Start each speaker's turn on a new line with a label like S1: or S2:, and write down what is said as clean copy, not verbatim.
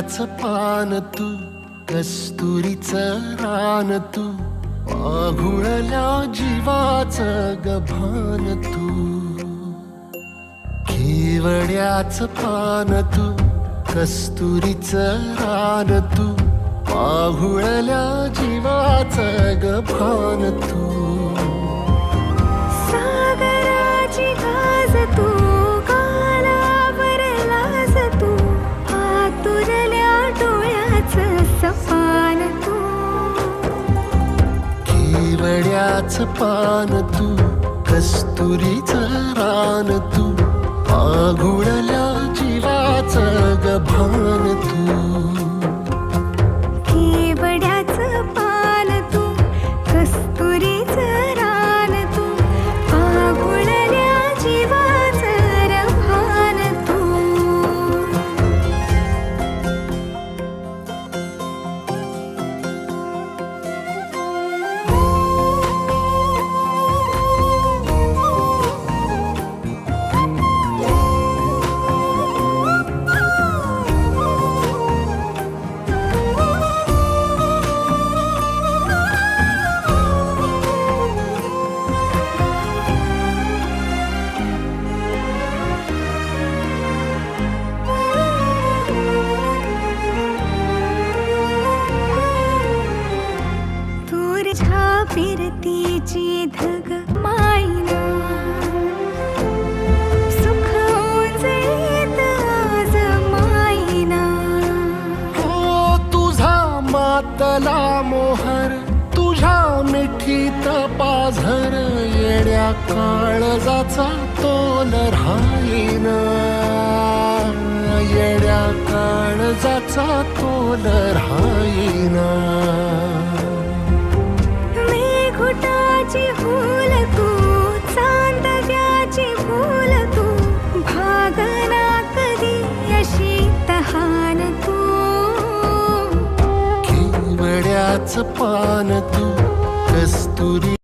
S1: केवड्याचं पान तू, कस्तुरीचं रान तू, पाघुळल्या जीवाचं गभान तू. केवड्याचं पान तू, कस्तुरीचं रान तू, पाघुळल्या जीवाचं गभान तू.
S2: सागराची गाज तू, कालावर लाज तू, आतुरल्या डोळ्याचं सपान तू.
S1: केवड्याचं पान तू, कस्तुरीचं रान तू, पाघुळल्या जीवाचं गभान तू.
S2: केवड्याचं पान तू, कस्तुरीचं रान तू, पाघुळल्या जीवाचं रभान तू. फिरतीची धग मायना, सुख ओंजळीत आज मायना.
S1: हो तुझा मातला मोहर, तुझ्या मिठीत पाझर, येड्या काळजाचा तोल राहीना, येड्या काळजाचा तोल राहीना.
S2: घुटाची फूल तू, चांदव्याची फूल तू, भागना कधी अशी तहान तू.
S1: केवड्याचं पान तू, कस्तुरी